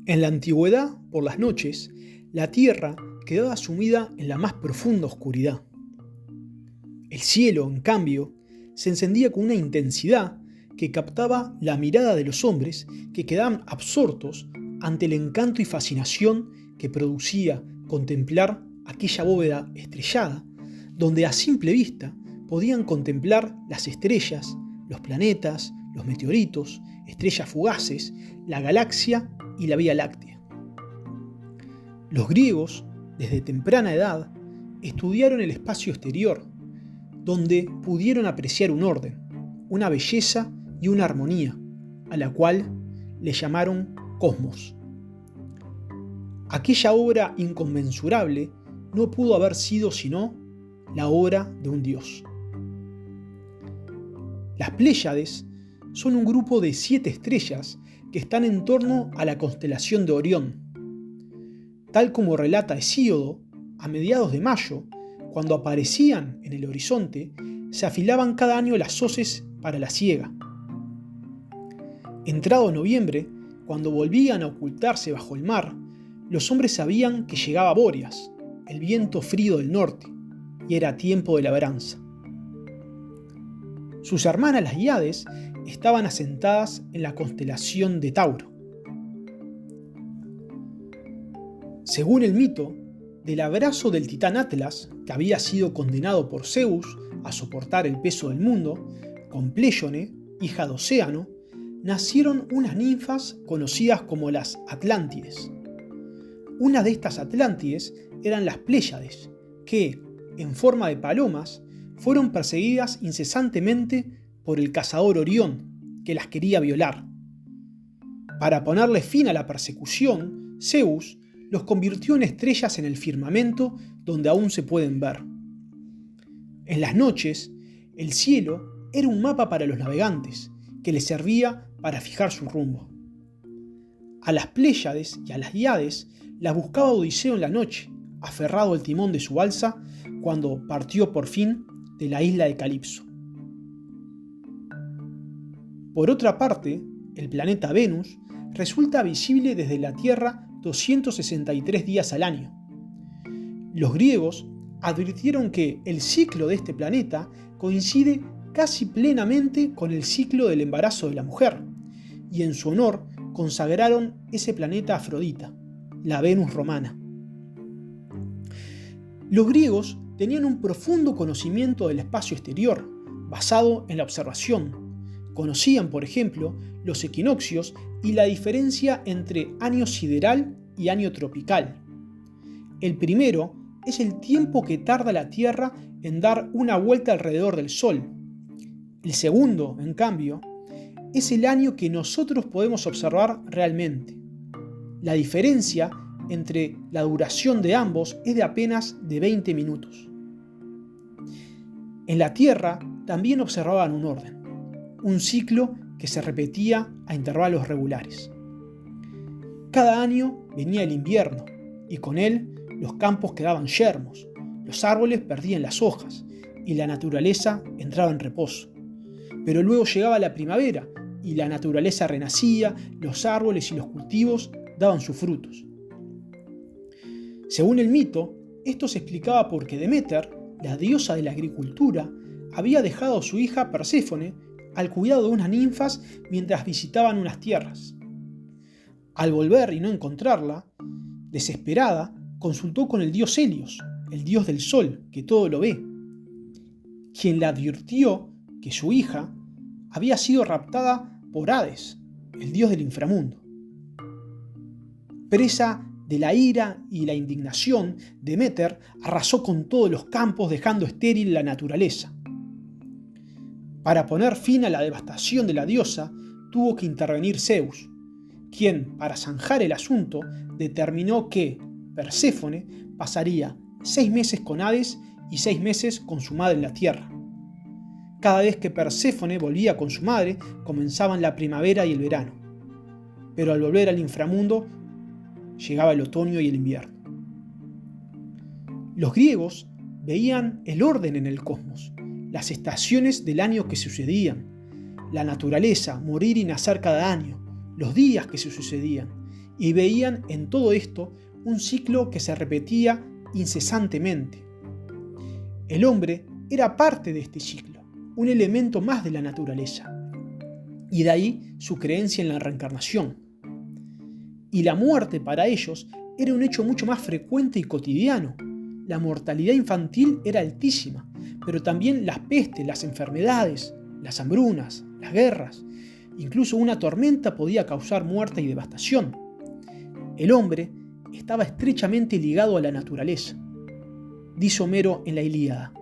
En la antigüedad, por las noches, la tierra quedaba sumida en la más profunda oscuridad. El cielo, en cambio, se encendía con una intensidad que captaba la mirada de los hombres que quedaban absortos ante el encanto y fascinación que producía contemplar aquella bóveda estrellada, donde a simple vista podían contemplar las estrellas, los planetas, los meteoritos, estrellas fugaces, la galaxia y la Vía Láctea. Los griegos, desde temprana edad, estudiaron el espacio exterior, donde pudieron apreciar un orden, una belleza y una armonía, a la cual le llamaron cosmos. Aquella obra inconmensurable no pudo haber sido sino la obra de un dios. Las Pléyades son un grupo de 7 estrellas que están en torno a la constelación de Orión. Tal como relata Hesíodo, a mediados de mayo, cuando aparecían en el horizonte, se afilaban cada año las hoces para la siega. Entrado noviembre, cuando volvían a ocultarse bajo el mar, los hombres sabían que llegaba Bóreas, el viento frío del norte, y era tiempo de labranza. Sus hermanas las Híades estaban asentadas en la constelación de Tauro. Según el mito, del abrazo del titán Atlas, que había sido condenado por Zeus a soportar el peso del mundo, con Pléyone, hija de Océano, nacieron unas ninfas conocidas como las Atlántides. Una de estas Atlántides eran las Pléyades, que, en forma de palomas, fueron perseguidas incesantemente por el cazador Orión, que las quería violar. Para ponerle fin a la persecución, Zeus los convirtió en estrellas en el firmamento donde aún se pueden ver. En las noches, el cielo era un mapa para los navegantes, que les servía para fijar su rumbo. A las Pléyades y a las Híades las buscaba Odiseo en la noche, aferrado al timón de su balsa, cuando partió por fin de la isla de Calipso. Por otra parte, el planeta Venus resulta visible desde la Tierra 263 días al año. Los griegos advirtieron que el ciclo de este planeta coincide casi plenamente con el ciclo del embarazo de la mujer, y en su honor consagraron ese planeta a Afrodita, la Venus romana. Los griegos tenían un profundo conocimiento del espacio exterior, basado en la observación. Conocían, por ejemplo, los equinoccios y la diferencia entre año sideral y año tropical. El primero es el tiempo que tarda la Tierra en dar una vuelta alrededor del Sol. El segundo, en cambio, es el año que nosotros podemos observar realmente. La diferencia entre la duración de ambos es de apenas de 20 minutos. En la Tierra también observaban un orden, un ciclo que se repetía a intervalos regulares. Cada año venía el invierno y con él los campos quedaban yermos, los árboles perdían las hojas y la naturaleza entraba en reposo. Pero luego llegaba la primavera y la naturaleza renacía, los árboles y los cultivos daban sus frutos. Según el mito, esto se explicaba porque Deméter, la diosa de la agricultura, había dejado a su hija Perséfone al cuidado de unas ninfas mientras visitaban unas tierras. Al volver y no encontrarla, desesperada, consultó con el dios Helios, el dios del sol, que todo lo ve, quien le advirtió que su hija había sido raptada por Hades, el dios del inframundo. Presa de la ira y la indignación, Deméter arrasó con todos los campos, dejando estéril la naturaleza. Para poner fin a la devastación de la diosa, tuvo que intervenir Zeus, quien, para zanjar el asunto, determinó que Perséfone pasaría 6 meses con Hades y 6 meses con su madre en la tierra. Cada vez que Perséfone volvía con su madre, comenzaban la primavera y el verano. Pero al volver al inframundo, llegaba el otoño y el invierno. Los griegos veían el orden en el cosmos, las estaciones del año que sucedían, la naturaleza morir y nacer cada año, los días que se sucedían, y veían en todo esto un ciclo que se repetía incesantemente. El hombre era parte de este ciclo, un elemento más de la naturaleza, y de ahí su creencia en la reencarnación. Y la muerte para ellos era un hecho mucho más frecuente y cotidiano. La mortalidad infantil era altísima, pero también las pestes, las enfermedades, las hambrunas, las guerras, incluso una tormenta podía causar muerte y devastación. El hombre estaba estrechamente ligado a la naturaleza. Dice Homero en la Ilíada: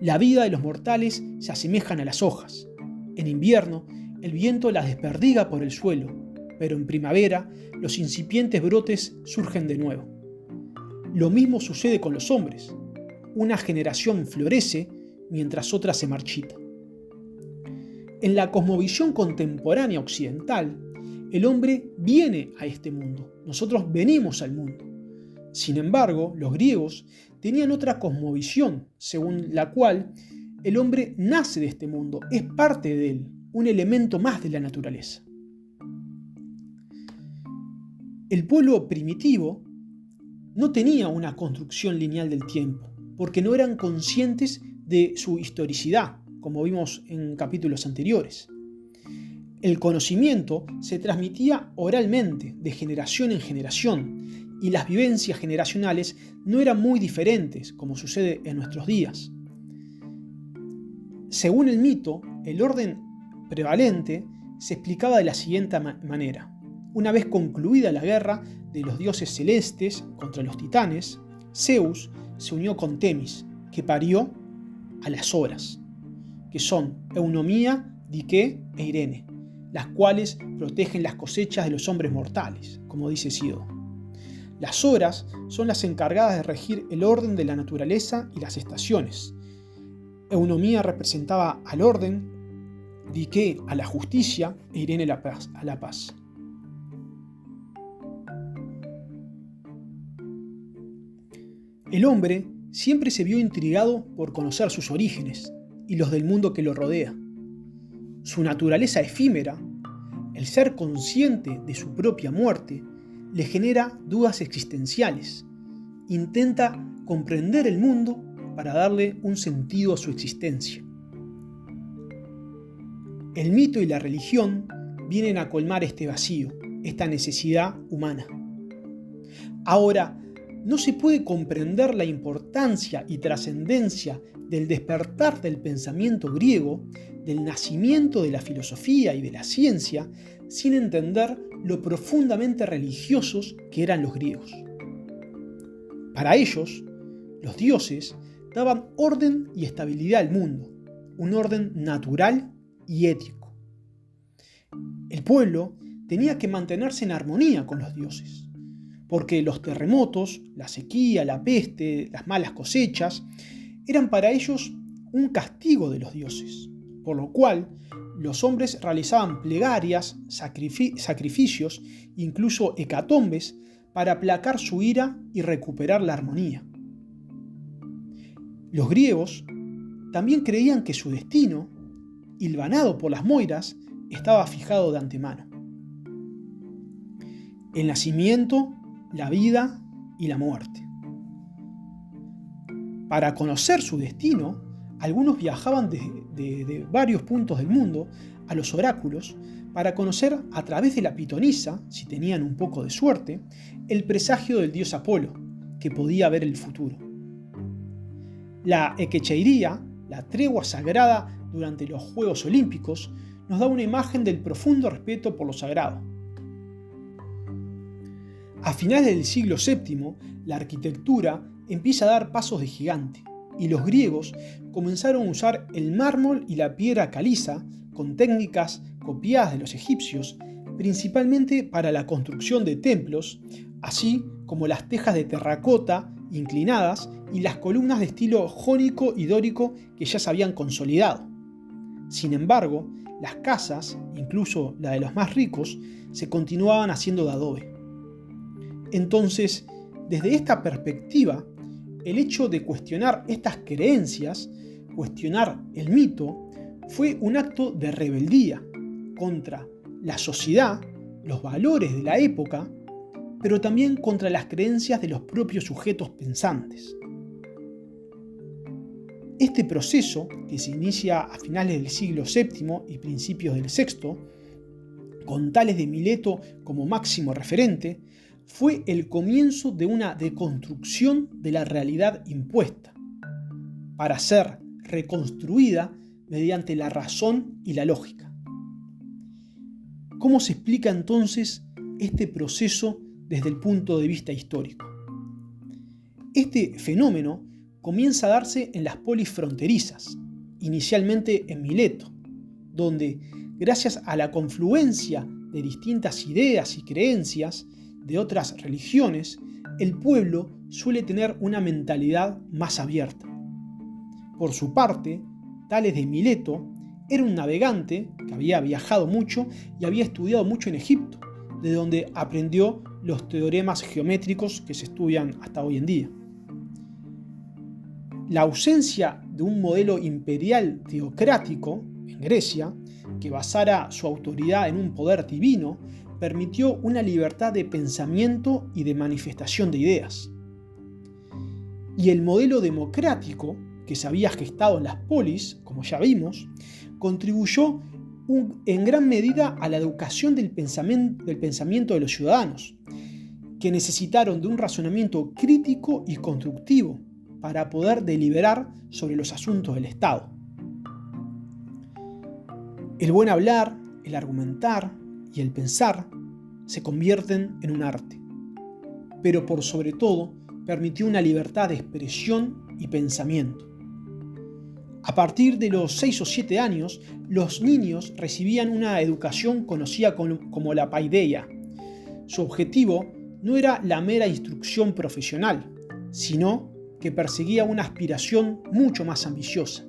la vida de los mortales se asemejan a las hojas. En invierno, el viento las desperdiga por el suelo, pero en primavera los incipientes brotes surgen de nuevo. Lo mismo sucede con los hombres. Una generación florece mientras otra se marchita. En la cosmovisión contemporánea occidental, el hombre viene a este mundo. Nosotros venimos al mundo. Sin embargo, los griegos tenían otra cosmovisión, según la cual el hombre nace de este mundo, es parte de él, un elemento más de la naturaleza. El pueblo primitivo no tenía una construcción lineal del tiempo, porque no eran conscientes de su historicidad, como vimos en capítulos anteriores. El conocimiento se transmitía oralmente, de generación en generación, y las vivencias generacionales no eran muy diferentes, como sucede en nuestros días. Según el mito, el orden prevalente se explicaba de la siguiente manera. Una vez concluida la guerra de los dioses celestes contra los titanes, Zeus se unió con Temis, que parió a las Horas, que son Eunomía, Dike e Irene, las cuales protegen las cosechas de los hombres mortales, como dice Hesíodo. Las Horas son las encargadas de regir el orden de la naturaleza y las estaciones. Eunomía representaba al orden, Dike a la justicia e Irene a la paz. El hombre siempre se vio intrigado por conocer sus orígenes y los del mundo que lo rodea. Su naturaleza efímera, el ser consciente de su propia muerte, le genera dudas existenciales. Intenta comprender el mundo para darle un sentido a su existencia. El mito y la religión vienen a colmar este vacío, esta necesidad humana. Ahora, no se puede comprender la importancia y trascendencia del despertar del pensamiento griego, del nacimiento de la filosofía y de la ciencia, sin entender lo profundamente religiosos que eran los griegos. Para ellos, los dioses daban orden y estabilidad al mundo, un orden natural y ético. El pueblo tenía que mantenerse en armonía con los dioses, porque los terremotos, la sequía, la peste, las malas cosechas, eran para ellos un castigo de los dioses, por lo cual los hombres realizaban plegarias, sacrificios, incluso hecatombes, para aplacar su ira y recuperar la armonía. Los griegos también creían que su destino, hilvanado por las Moiras, estaba fijado de antemano. El nacimiento, la vida y la muerte. Para conocer su destino, algunos viajaban de varios puntos del mundo a los oráculos para conocer a través de la pitonisa, si tenían un poco de suerte, el presagio del dios Apolo, que podía ver el futuro. La hequecheiría, la tregua sagrada durante los Juegos Olímpicos, nos da una imagen del profundo respeto por lo sagrado. A finales del siglo VII, la arquitectura empieza a dar pasos de gigante, y los griegos comenzaron a usar el mármol y la piedra caliza con técnicas copiadas de los egipcios, principalmente para la construcción de templos, así como las tejas de terracota inclinadas y las columnas de estilo jónico y dórico que ya se habían consolidado. Sin embargo, las casas, incluso la de los más ricos, se continuaban haciendo de adobe. Entonces, desde esta perspectiva, el hecho de cuestionar estas creencias, cuestionar el mito, fue un acto de rebeldía contra la sociedad los valores de la época, pero también contra las creencias de los propios sujetos pensantes. Este proceso, que se inicia a finales del siglo VII y principios del VI, con Tales de Mileto como máximo referente, fue el comienzo de una deconstrucción de la realidad impuesta, para ser reconstruida mediante la razón y la lógica. ¿Cómo se explica entonces este proceso desde el punto de vista histórico? Este fenómeno comienza a darse en las polis fronterizas, inicialmente en Mileto, donde, gracias a la confluencia de distintas ideas y creencias de otras religiones, el pueblo suele tener una mentalidad más abierta. Por su parte, Tales de Mileto era un navegante que había viajado mucho y había estudiado mucho en Egipto, de donde aprendió los teoremas geométricos que se estudian hasta hoy en día. La ausencia de un modelo imperial teocrático en Grecia, que basara su autoridad en un poder divino, permitió una libertad de pensamiento y de manifestación de ideas. Y el modelo democrático, que se había gestado en las polis, como ya vimos, contribuyó en gran medida a la educación del pensamiento de los ciudadanos, que necesitaron de un razonamiento crítico y constructivo para poder deliberar sobre los asuntos del Estado. El buen hablar, el argumentar y el pensar se convierten en un arte, pero por sobre todo permitió una libertad de expresión y pensamiento. A partir de los 6 o 7 años, los niños recibían una educación conocida como la paideia. Su objetivo no era la mera instrucción profesional, sino que perseguía una aspiración mucho más ambiciosa,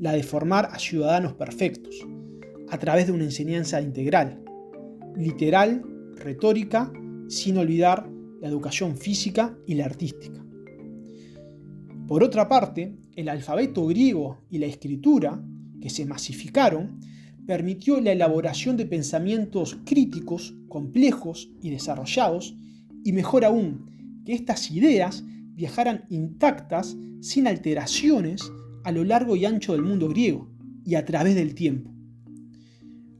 la de formar a ciudadanos perfectos, a través de una enseñanza integral, literal, retórica, sin olvidar la educación física y la artística. Por otra parte, el alfabeto griego y la escritura, que se masificaron, permitió la elaboración de pensamientos críticos, complejos y desarrollados, y mejor aún, que estas ideas viajaran intactas, sin alteraciones, a lo largo y ancho del mundo griego y a través del tiempo.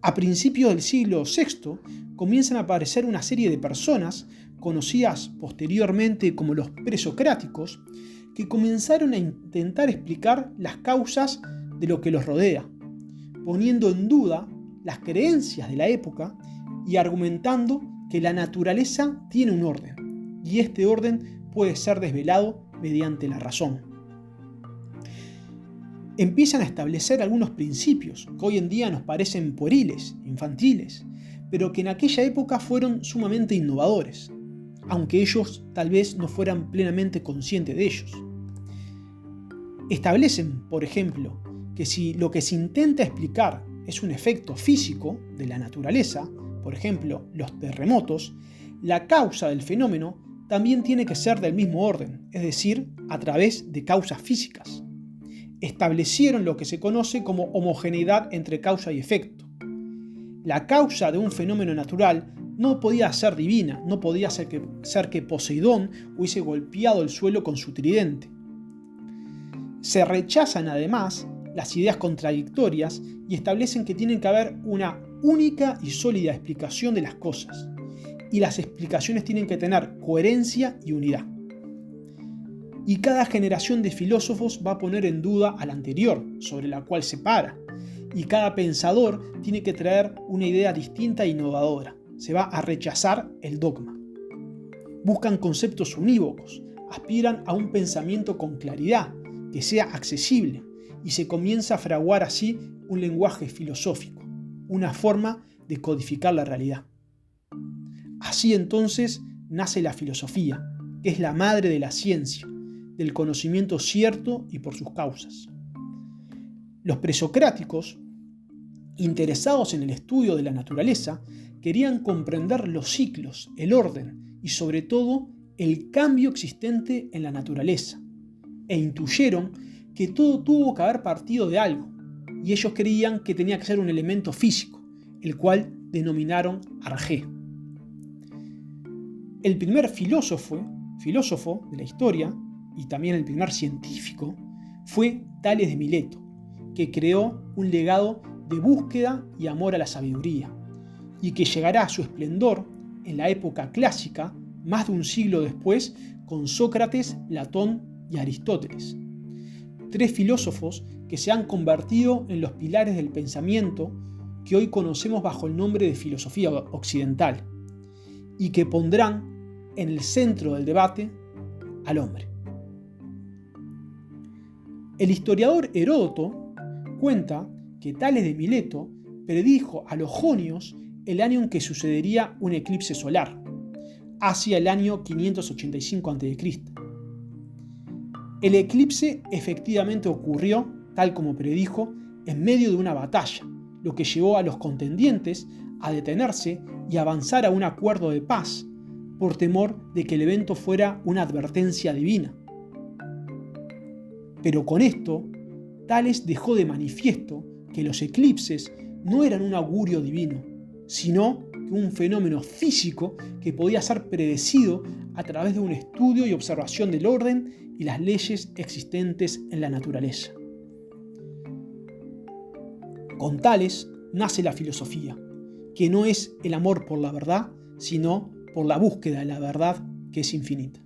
A principios del siglo VI comienzan a aparecer una serie de personas, conocidas posteriormente como los presocráticos, que comenzaron a intentar explicar las causas de lo que los rodea, poniendo en duda las creencias de la época y argumentando que la naturaleza tiene un orden, y este orden puede ser desvelado mediante la razón. Empiezan a establecer algunos principios que hoy en día nos parecen pueriles, infantiles, pero que en aquella época fueron sumamente innovadores, aunque ellos tal vez no fueran plenamente conscientes de ellos. Establecen, por ejemplo, que si lo que se intenta explicar es un efecto físico de la naturaleza, por ejemplo, los terremotos, la causa del fenómeno también tiene que ser del mismo orden, es decir, a través de causas físicas. Establecieron lo que se conoce como homogeneidad entre causa y efecto. La causa de un fenómeno natural no podía ser divina, no podía ser que Poseidón hubiese golpeado el suelo con su tridente. Se rechazan además las ideas contradictorias y establecen que tiene que haber una única y sólida explicación de las cosas, y las explicaciones tienen que tener coherencia y unidad. Y cada generación de filósofos va a poner en duda a la anterior, sobre la cual se para, y cada pensador tiene que traer una idea distinta e innovadora. Se va a rechazar el dogma. Buscan conceptos unívocos, aspiran a un pensamiento con claridad, que sea accesible, y se comienza a fraguar así un lenguaje filosófico, una forma de codificar la realidad. Así entonces nace la filosofía, que es la madre de la ciencia, del conocimiento cierto y por sus causas. Los presocráticos, interesados en el estudio de la naturaleza, querían comprender los ciclos, el orden y sobre todo el cambio existente en la naturaleza, e intuyeron que todo tuvo que haber partido de algo, y ellos creían que tenía que ser un elemento físico, el cual denominaron arjé. El primer filósofo de la historia, y también el primer científico, fue Tales de Mileto, que creó un legado de búsqueda y amor a la sabiduría, y que llegará a su esplendor en la época clásica, más de un siglo después, con Sócrates, Platón y Aristóteles. Tres filósofos que se han convertido en los pilares del pensamiento que hoy conocemos bajo el nombre de filosofía occidental, y que pondrán en el centro del debate al hombre. El historiador Heródoto cuenta que Tales de Mileto predijo a los jonios el año en que sucedería un eclipse solar, hacia el año 585 a.C. El eclipse efectivamente ocurrió, tal como predijo, en medio de una batalla, lo que llevó a los contendientes a detenerse y avanzar a un acuerdo de paz, por temor de que el evento fuera una advertencia divina. Pero con esto, Tales dejó de manifiesto que los eclipses no eran un augurio divino, sino un fenómeno físico que podía ser predecido a través de un estudio y observación del orden y las leyes existentes en la naturaleza. Con Tales nace la filosofía, que no es el amor por la verdad, sino por la búsqueda de la verdad que es infinita.